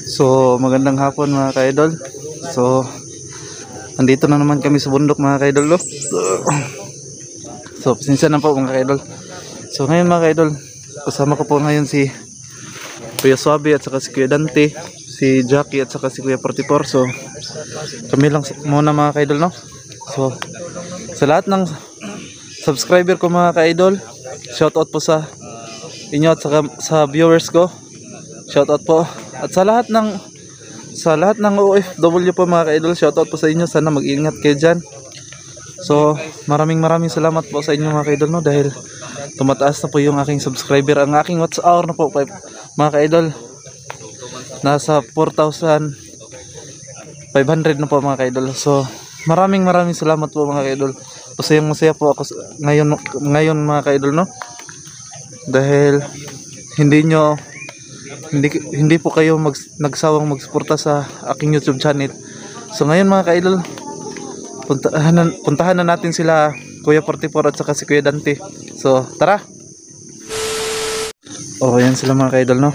So magandang hapon mga ka-idol. So andito na naman kami sa bundok mga ka-idol, no? So pasensya na po mga ka-idol. So ngayon mga ka-idol, kasama ko po ngayon si Kuya Swabe at saka si Kuya Dante, si Jackie at saka si Kuya 44. So kami lang muna mga ka-idol, no? So sa lahat ng subscriber ko mga ka-idol, shoutout po sa inyo at saka sa viewers ko. Shoutout po. At sa lahat ng OFW po mga ka-idol, shoutout po sa inyo. Sana mag-ingat kayo dyan. So maraming salamat po sa inyo mga ka-idol, no? Dahil tumataas na po yung aking subscriber. Ang aking watch hour na po mga ka-idol, nasa 4,500 na po mga ka-idol. So maraming salamat po mga ka-idol. Masaya po ako ngayon mga ka-idol, no? Dahil hindi po kayo nagsawang magsuporta sa aking YouTube channel. So ngayon mga ka-idol, puntahan na natin sila Kuya 44 at saka si Kuya Dante. So tara. Oh, yan sila mga ka-idol, no?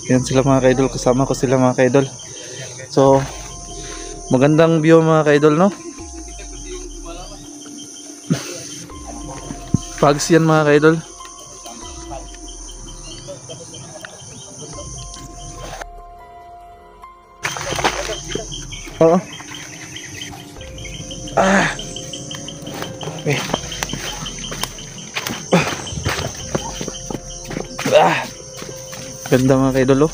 Yan sila mga ka-idol, kasama ko sila mga ka-idol. So magandang view mga ka-idol, no? Pags yan mga ka-idol. Oo. Okay. Ganda mga ka-idol, oh.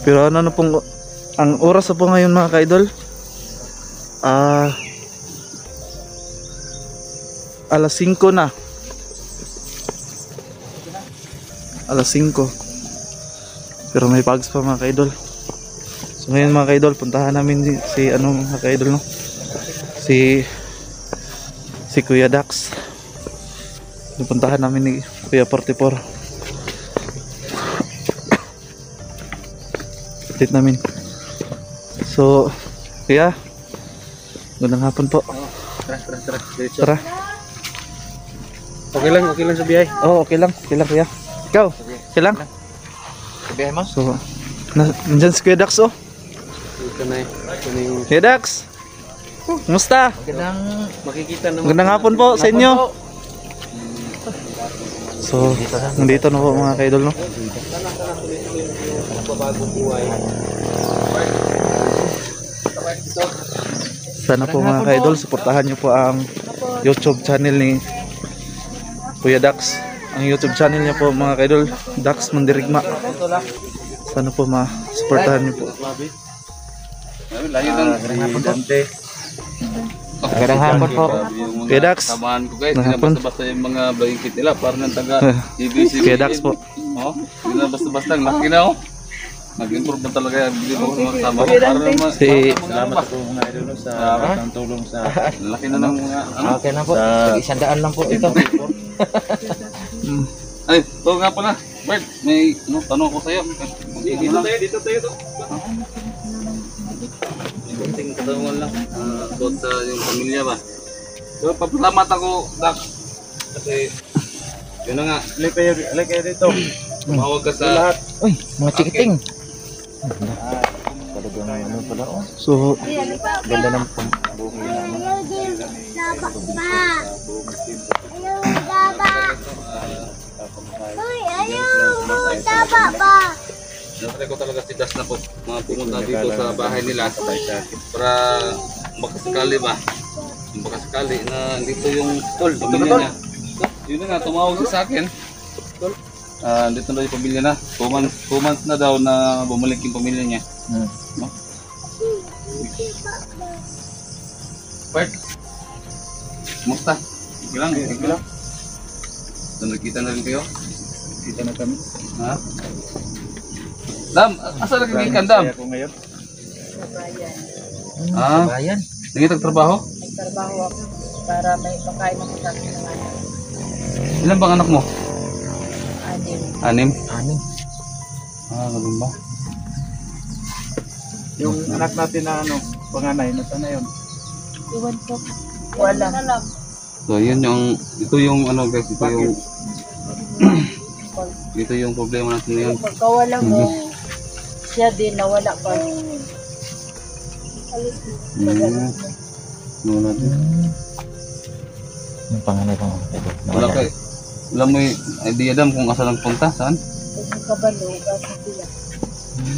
Pero ano na pong ang oras na po ngayon mga ka-idol? Alas 5 na. Alas 5. Pero may pags pa mga ka-idol. So ngayon mga ka-idol, puntahan namin si mga ka-idol, no? Si Kuya Dax. Puntahan namin ni Kuya 44. Update namin. So Kuya, magandang hapon po. Tara. Okay lang sa biyahe. Oh, okay lang Kuya. Ikaw, okay lang? Sa biyahe mo? So nandyan si Kuya Dax, oh. Ito na yung Kuya Dax, kumusta? magandang makikita naman. Magandang hapon po sa inyo. So nandito na po mga ka-idol, no? Sana po mga ka-idol, suportahan nyo po ang YouTube channel ni Kuya Dax. Ang YouTube channel niya po mga ka-idol, Dax Mandirigma. Sana po ma-suportahan nyo po. Magandang hapon po. Kuya Dax, Samahan ko guys, magandang hapon. basta-basta yung mga blanket nila para ng taga TVC. Kuya Dax po. Oh, hindi na basta-basta, laki na oh. Nag-improve na talaga yung bili mo mga kasama ko. Para naman, Salamat po mga idol sa tulong sa laki na ng mga ano. okay na po. Isandaan lang po ito. Ay, ito nga pala. Bert, may tanong ko sa'yo. Dito tayo. Kunting katanungan lang. About sa yung pamilya ba. So, papasalamat ako, Dax. Kasi, yun na nga. Alay kayo dito. Tumawag ka sa Uy, mga chikiting. Talagang ano pala oh. So Ganda ng buhay namin. Siyempre ko talaga si Das na po mga pumunta dito sa bahay nila para makasakali ba. Makasakali na dito yung pamilya niya. Yun na nga, tumawag sa akin. Dito na yung pamilya na. 2 months na daw na bumalik yung pamilya niya. No? Bert, kumusta? Okay lang. So, nagkita na rin kayo? Kita na kami. Ha? Dam, asa nagiging ka, Dam? Ako ngayon. Ah, Bayan. nagtagtrabaho? Nagtrabaho ako para may pagkain ako sa akin ng anak. Ilan bang anak mo? Anim. 6? Ganun ba? Yung anak natin na panganay, nasaan na yun? Iwan ko. Wala. So, ito yung ano guys, ito yung pag Dito yung problema natin ngayon. pagkawala mo, siya din nawala pa. Wala din. Yung panganay ko. Wala mo yung idea dam kung asa nagpunta, saan? Pag kabalo, kasi sila.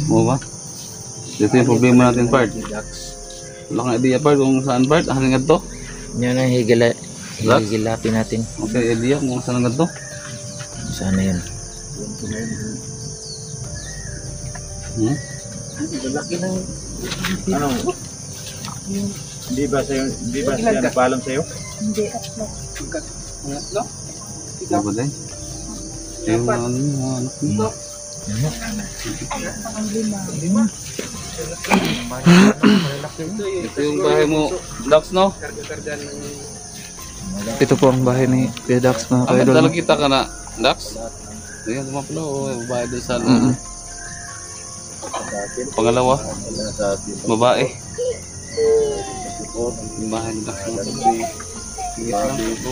Mo ba? Dito yung problema natin, Bart. Wala kang idea, Bart, kung saan, Bart? Asan nga to? Yan ang higilapin natin. Okay, idea kung saan nga to? Sana yan. Hmm? Ano? Hindi ba siya nagpaalam sa'yo? Hindi. Ikaw ba din? Yung ano, anak mo. Ang lima. Ito yung bahay mo, Dax, no? Ito po ang bahay ni Kuya Dax mga Amin ka-idol. talaga kita ka na, Dax? Ayan, lumapala, bahay doon sa pangalawa, babae. Yung bahay ni Dax, no? Sige lang, dito.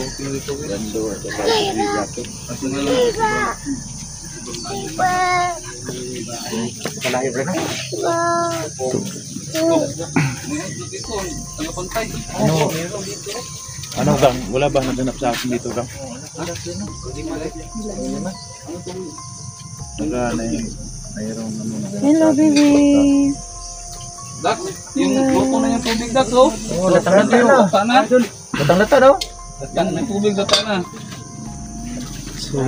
Kasi nga lang, dito, tagapantay. Ano gang? Wala ba naganap sa akin dito gang? Mayroong ano. Hello, baby. Dax, yung luto na yung tubig, Dax, oh. Latang-lata na. Sana. Latang-lata daw. Yan, may tubig na tayo na. So,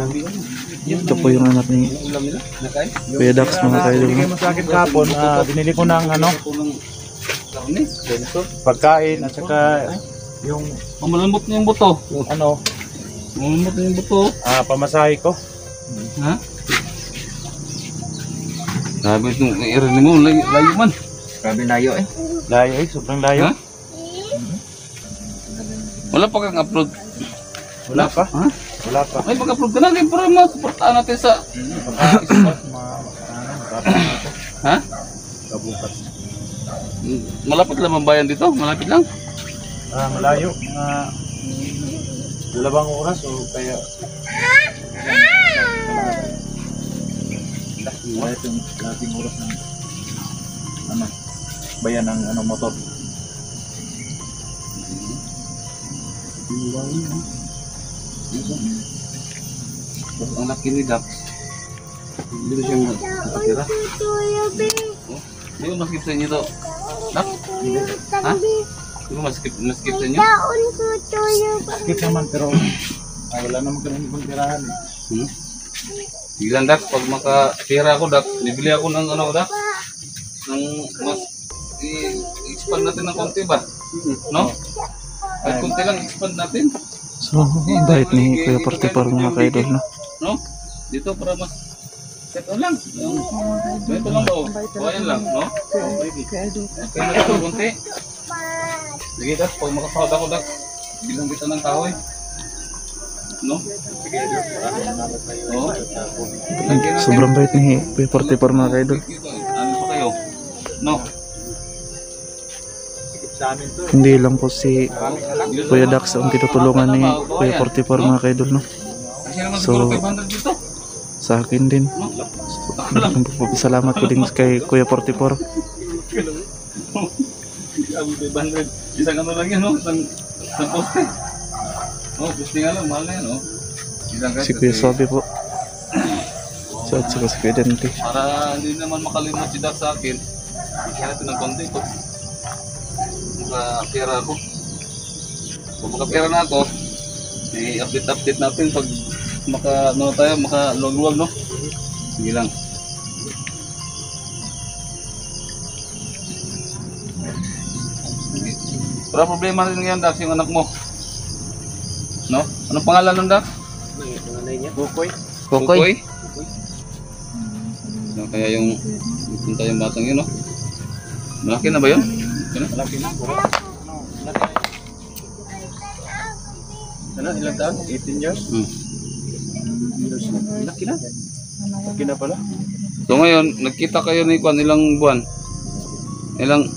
ito po yung anak ni Ulam nila, nakay. Kuya Dax mga ka-idol. Binigay mo sa akin kahapon, binili ko ng ano, Karne. pagkain at saka yung Oh, malambot na yung buto. ano, Malambot na yung buto. pamasahe ko. Ha? Grabe itong i-irin mo, layo man. Grabe layo eh. Layo eh, sobrang layo. Ha? Wala pa kang upload. Wala pa. Ha? Wala pa. Ay, mag-upload ka na rin para masuportahan natin sa... Ha? Kabukat. Malapit lang ang bayan dito? Malapit lang? Malayo. 2 oras o kaya... Wala itong dating oras ng ano, bayan ng ano, motor. Ang laki ni Dax. Dito siya nakatira. Oh, di ba maskip sa inyo to? Dax? Ha? Di ba maskip sa inyo? Skip naman pero wala naman kami ibang tirahan eh. Biglang, Dax, pag makatira ako, Dax, bibili ako ng ano, Dax? Ng mas i-expand natin ng konti ba? No? Kahit konti lang, expand natin. So, ang bait ni Kuya Portipor mga ka-idol, no? No? Dito para mas set on lang. Ito lang daw. Buhayan lang, no? Okay na ito, konti. Sige, Dax, pag makasahod ako, Dax, bilang kita ng kahoy. No? Oo. Sobrang bait ni Kuya Portipor mga ka-idol. Ano pa kayo? No? Sa amin to. Hindi lang po si Kuya Dax ang tinutulungan ni Kuya Portipor mga ka-idol, no? Kasi naman So, siguro 500 dito. Sa akin din. No? Malaking salamat ko din kay Kuya Portipor. Ang 500. Isang ano lang yan, no? Isang poste. Oh, poste nga lang, mahal na yan, no? Si Kuya Sobe po. So, at saka si Kuya Dante. Para hindi naman makalimot si Dax sa akin, bigyan natin ng konti ito. Makapira ako. Kung makapira na ako, i-update natin pag makaluwag-luwag, no? Sige lang. Pero problema rin yan, Dax, yung anak mo. No? Anong pangalan ng Dax? Bukoy. Kukoy? No, kaya yung punta yung batang yun, no? Malaki na ba yun? Malaki na. Ano, ilang taon? 18 years? Laki na. Laki na pala. So ngayon, nagkita kayo ni Kwan ilang buwan? Ilang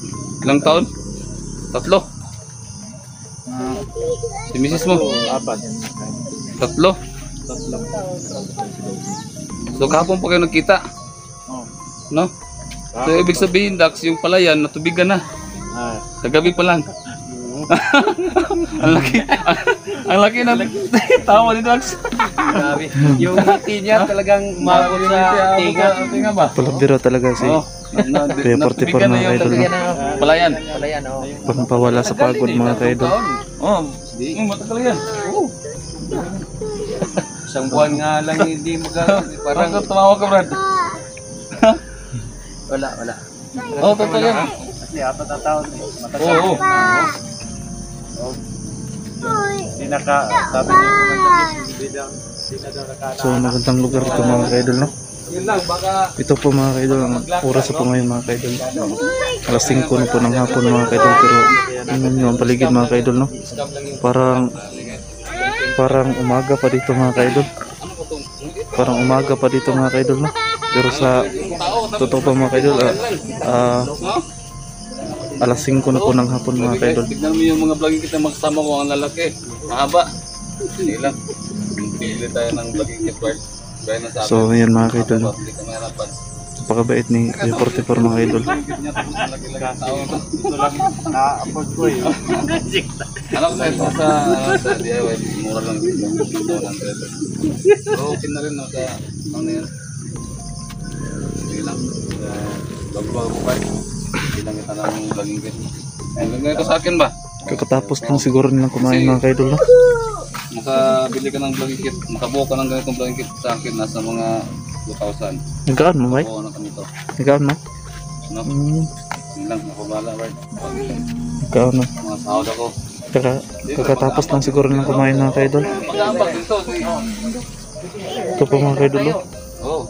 taon? 3? Si misis mo? 4. 3? So kahapon pa kayo nagkita. No? So ibig sabihin, Dax, yung palayan natubigan na. Kagabi pa lang. ang laki ng tawa ni Dax. Grabe. Yung ngiti niya talagang umabot sa tinga. ba? Palabiro talaga si Kuya 44 mga ka-idol. No? Palayan. Palayan, oh. Pampawala sa pagod mga ka-idol. Oh, matagal yan. Isang buwan nga lang hindi Parang tumawa ka, Brad. Wala. Oh, totoo yan. Kasi 4 na taon. Oo. Hindi sabi niya hindi na daw nakaka. So magandang lugar ito mga ka-idol, no? Yun lang, baka Ito po mga ka-idol, ang oras po ngayon mga ka-idol. Alas 5 na po ng hapon mga ka-idol, pero tingnan nyo ang paligid mga ka-idol, no? Parang umaga pa dito mga ka-idol. Parang umaga pa dito mga ka-idol, no? Pero sa totoo pa mga ka-idol, alas 5 na po ng hapon mga ka-idol. tignan mo yung mga vlogging kita magsama ko ang lalaki. Mahaba. Hindi lang. Pili tayo ng vlogging kit, Bart. Gaya na sa akin. So ayan mga ka-idol, no? Hindi ka mahirapan. Napakabait ni Kuya 44 mga ka-idol. Na-afford ko eh. Ano ko sa DIY, mura lang dito. 200. So, okay na rin no, sa ano yan. Hindi lang. Bago-bago pa. Hindi lang kita ng vlogging kit. Ayun, ganito sa akin ba? Kakatapos lang siguro nilang kumain mga ka-idol, no? Makabili ka ng vlogging kit, makabuo ka ng ganitong vlogging kit sa akin, nasa mga 2,000. Nagkaan mo, Mike? Buo na kami to. Nagkaan mo? No? Yun lang, nakabala, Bart. Nagkaan mo? Mga sahod ako. Kakatapos lang siguro nilang kumain mga ka-idol. Mag-aambag dito. Ito po mga ka-idol, no? Oo.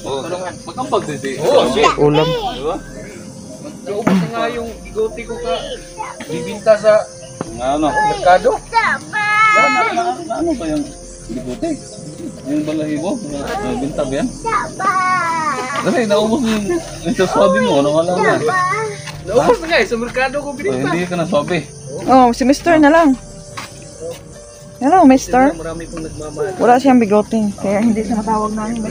Oo. Mag-aambag dito. Oo. Ulam. Diba? Naubos na nga yung bigote ko ka. Bibinta sa Ano? merkado. Ano ba yung bigote? Yung balahibo? Binta ba yan? Kasi naubos mo yung sasabi mo. Wala na. Naubos na nga eh. Sa merkado ko bininta. Hindi ka na sabi. Oh, si Mr. na lang. Hello, Mr. Marami pong nagmamahal. Wala siyang bigote, kaya hindi siya matawag namin.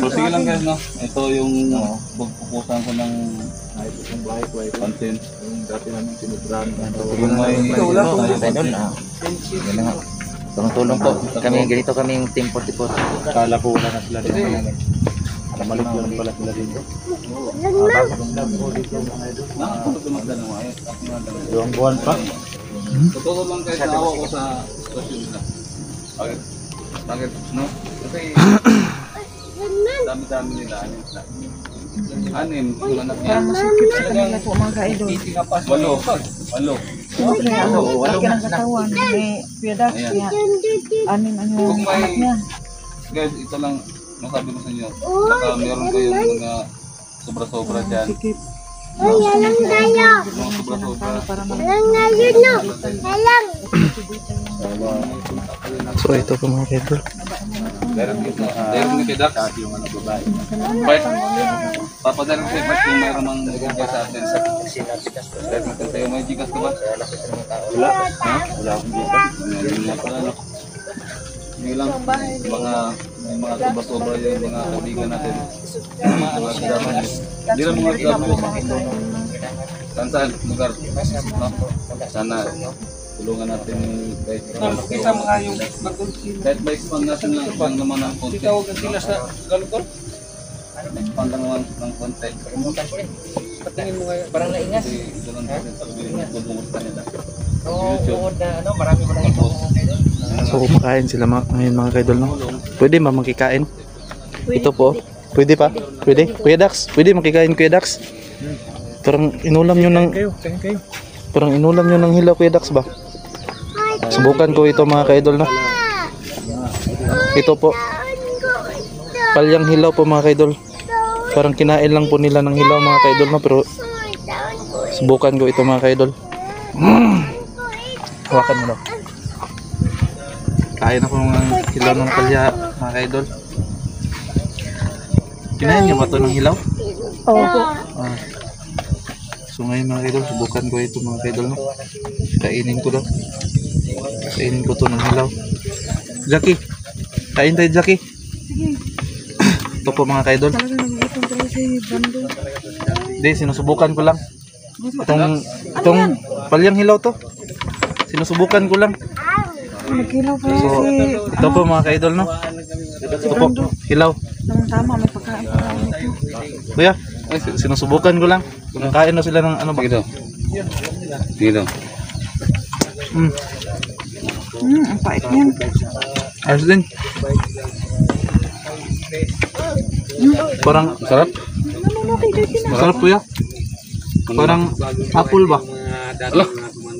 So sige lang guys, no? Ito yung pagpupusan ko ng content. Dati namin tinutran. Yung may Tulong po. Ganito kami yung Team 44. Kala ko wala na sila dito namin. Malik lang pala sila dito. Yung buwan pa. totoo lang kahit naawa ko sa sitwasyon nila. Bakit? No? Kasi dami-dami nila. Anim, yung anak niya. Parang masakit sa kanila po mga ka-idol. Walo. Siyempre, laki ng katawan. May piyadak niya. Anin ang yung anak niya. Guys, ito lang masabi ko sa inyo. Baka meron kayong mga sobra-sobra dyan. Sikip. Mga sobra-sobra. So ito po mga ka-idol. Meron kay Dax. Bart, papadala ko kay Bart kung mayroon mang nagagaya sa atin. Meron ko tayo, may gigas ka ba? Wala. Ha? Wala akong gigas. Meron na pala. Hindi lang, mga sobra-sobra yung mga kaibigan natin. Mga kasama niyo. Hindi lang mga kasama niyo. Saan lugar? No? Sana tulungan natin kahit Kita mga yung kahit ma-expand natin lang naman ng konti. tawagan sila sa galukon. Ma-expand lang naman ng konti. Patingin mo ngayon. Parang naingas. Kasi ito lang natin talaga yung pagpungusta nila. Oo, na ano, marami ko na ito. So kumakain sila ngayon mga ka-idol, no? Pwede ba makikain? Ito po. Pwede pa? Pwede? Kuya Dax? Pwede makikain Kuya Dax? Parang inulam nyo ng Parang inulam nyo ng hilaw Kuya Dax ba? Subukan ko ito mga ka-idol, no? Ito po. Palyang hilaw po mga ka-idol. Parang kinain lang po nila ng hilaw mga ka-idol, no? Pero subukan ko ito mga ka-idol. Hawakan mo, no? Kain ako ng hilaw ng palya mga ka-idol. Kinain niyo ba ito ng hilaw? Opo. So ngayon mga ka-idol, subukan ko ito mga ka-idol, no? Kainin ko daw. Kainin ko to ng hilaw. Jackie, kain tayo Jackie. sige. Ito po mga kaidol. Talaga nagugutom talaga si Bando. Hindi, sinusubukan ko lang. Itong palyang hilaw to. Sinusubukan ko lang. Nagkilaw pa So, si... ito po mga kaidol, no? Ito po, hilaw. Tama, may pagkain pa kami ito. Kuya, sinusubukan ko lang. Kumakain na sila ng ano ba? Sige daw. Sige daw. Ang pait niyan. Ayos din. Parang Masarap? masarap kuya. Parang apple ba? Ala.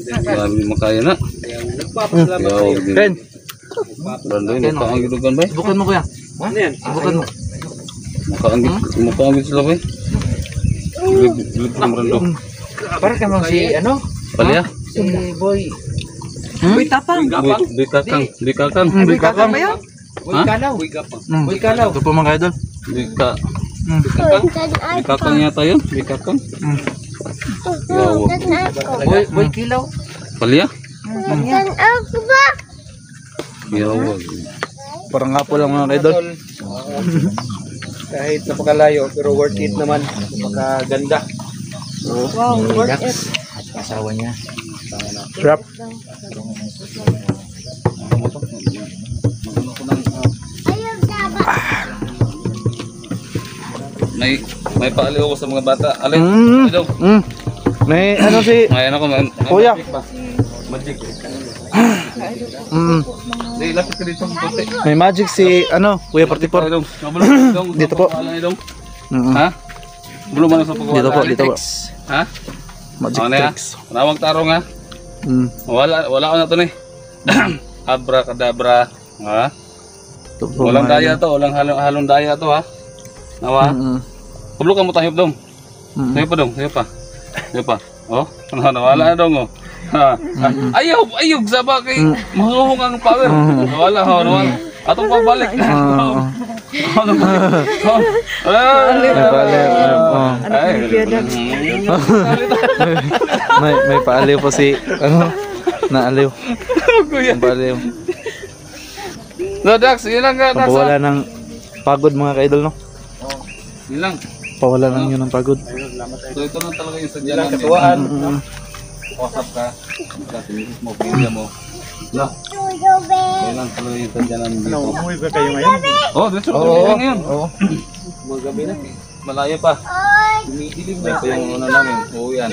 Grabe makaya na. Yaw. Ken, Randoy na kaang gilugan ba? subukan mo kuya. Subukan mo. Makaangit sila ba? Gilig ng rando. Para ka mo si ano? Palya? Si Boy. Boy tapang. Di kakang. Di kakang. Di kakang. Ba yun? Boy Kalaw. Boy kalaw. Ito po mga kaidol. Di kakang yata yun. Di kakang. Yaw. Boy Kilaw. Palya? Yan. Yaw. Parang apple lang mga kaidol. Kahit napakalayo pero worth it naman. Napakaganda. Wow, worth it. Asawa niya. Sarap. May paaliw ako sa mga bata. Alin? Mm. Ito. May ano si Ngayon ako. Kuya. Magic. Mm. Di, lapit ka dito. Puti. May magic si ano, Kuya 44. Dito po. Ha? Belum mana sa pagwala. Dito po, dito po. Ha? Magic Ano ya? tricks. Nawag tarong ha? Mm. Wala ko na to ni. Abracadabra. Ha? Ito po, Walang mga daya to, walang halong daya to ha. Nawa. Mm-mm. Kublo ka mo tayo dong. Mm-mm. Sayo pa dong, sayo pa. Sayo pa. Oh, nawala na dong oh. Ha. Ayaw saba kay mahuhong ang power. Nawala ha, nawala. Atong pagbalik. Ano ba? May paaliw po si ano, naaliw. Kuya. Ang paaliw. No, Dax, yun lang ka, Dax. Pawala ng pagod mga kaidol, no? Yun lang. Pawala lang yun ng pagod. So ito lang talaga yung sadya namin. Katuwaan. Usap ka. Kasi mo, pinila mo. No. Yun lang talaga yung sadya namin dito. Umuwi ba kayo ngayon? Oh, dito. Oo. Ngayon. Oo. Magabi na. Malayo pa. Dumidilim na. Ito yung una namin. Oo yan.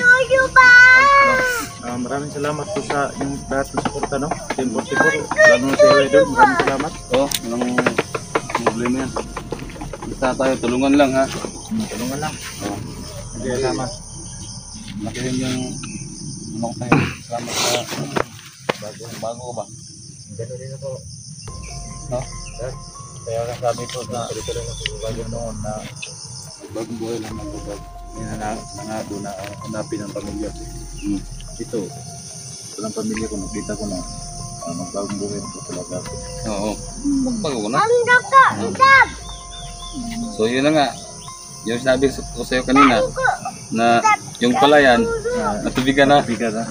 Maraming salamat po sa yung lahat ng suporta, no? Team 44. Lalo na si Idol. Maraming salamat. Oh, walang problema yan. Basta tayo, tulungan lang ha. Tulungan lang. Oh. Okay, salamat. Laki rin yung ano ko tayo. Salamat sa bago ko ba? Gano'n rin ako. No? Kaya sabi ko na dito rin ako bago noon na Bagong buhay lang ng bubag. nangako na hanapin ang pamilya ko. Ito ng pamilya ko, nakita ko na magbagong buhay ko talaga ako. Oo. Bago ko na. So yun na nga. Yung sinabi ko sa'yo kanina na yung palayan natubigan na. Biga na.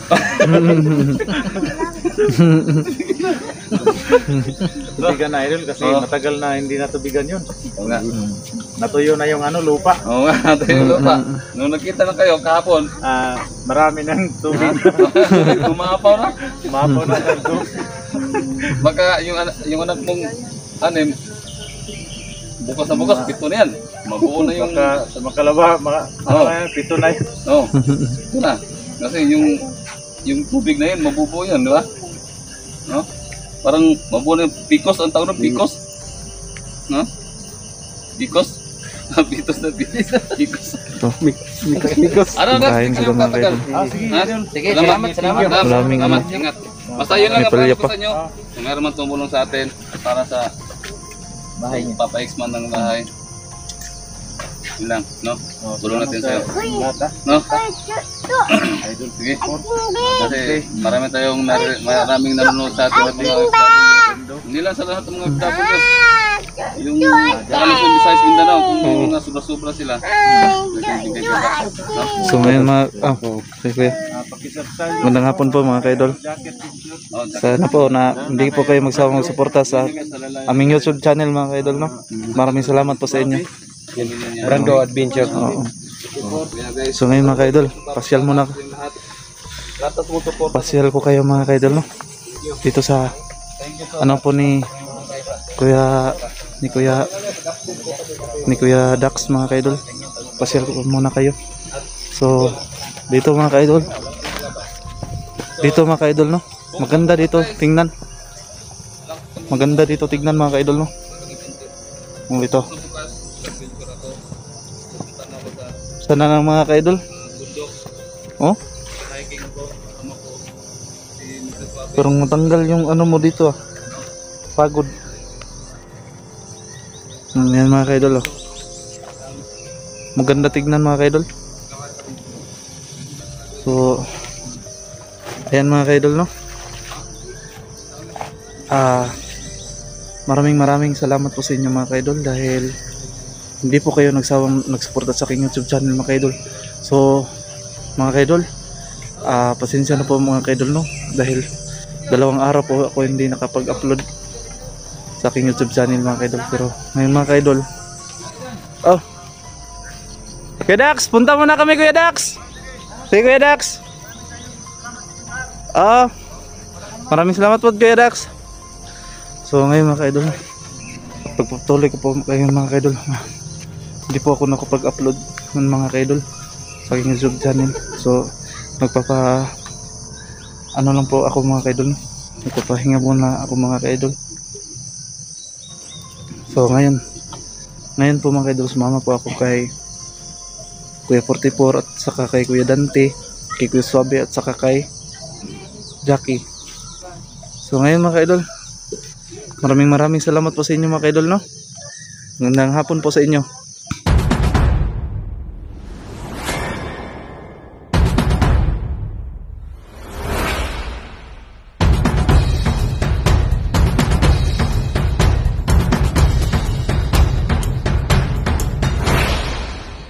Tubigan na Idol kasi matagal na hindi natubigan yun. Oo nga. Natuyo na yung ano, lupa. Oo nga. Tayo lupa. Nung nakita na kayo kahapon. Marami ng tubig. Umapaw na. Mapaw na ng tubig. Baka yung anak mong anim bukas na bukas, pito na yan. Mabuo na yung... Baka sa makalaba, pito na yun. Oo. Ito na. Kasi yung tubig na yun, mabubuo yan, di ba? No? Parang mabuo na yung pikos. Ang tawag ng pikos? No? Pikos? Pitos na pikos. Mikos. Ano na? Kain sila mga kaidol. Sige, salamat. Maraming Salamat. Ingat. Basta yun lang May ang palya ko pa. sa inyo. Kung meron man tumulong sa atin para sa bahay niyo. Papa-expand ng bahay. Yun lang, no? Tulong natin sa'yo. No? Sige. Kasi maraming nanonood sa atin. Hindi lang sa lahat ng mga FWs. Yung Luzon, Visayas, Mindanao, kung mga sobra-sobra sila. So ngayon mga okay kuya. Magandang hapon po mga ka-idol. Sana po na hindi po kayo magsawang magsuporta sa aming YouTube channel mga ka-idol, no? Maraming salamat po sa inyo. Brando Adventure. Oo. So ngayon mga ka-idol, pasyal muna. Pasyal ko kayo mga ka-idol, no? Dito sa ano po ni Kuya Dax mga ka-idol. Pasyal ko muna kayo. So dito mga ka-idol. Dito mga ka-idol, no? Maganda dito tingnan. Maganda dito tingnan mga ka-idol, no? Ito. Sana ng mga ka-idol. Oh? Pero matanggal yung ano mo dito ah. Pagod. Yan mga ka-idol, oh. Maganda tignan mga ka-idol. So ayan mga ka-idol, no? Maraming salamat po sa inyo mga ka-idol dahil hindi po kayo nagsawang nagsuporta sa aking YouTube channel mga ka-idol. So mga ka-idol, pasensya na po mga ka-idol, no? Dahil 2 araw po ako hindi nakapag-upload sa aking YouTube channel mga ka-idol. Pero ngayon mga ka-idol, oh, Kuya Dax, punta muna kami Kuya Dax. Sige Kuya Dax. Maraming salamat po Kuya Dax. So ngayon mga ka-idol, pagpatuloy ko po kayo mga ka-idol. Hindi po ako nakapag-upload ng mga ka-idol sa aking YouTube channel. So ano lang po ako mga ka-idol. Nagpapahinga muna ako mga ka-idol. So ngayon po mga ka-idol, sumama po ako kay Kuya 44 at saka kay Kuya Dante, kay Kuya Suabe at saka kay Jackie. So ngayon mga ka-idol, maraming salamat po sa inyo mga ka-idol, no? Magandang hapon po sa inyo.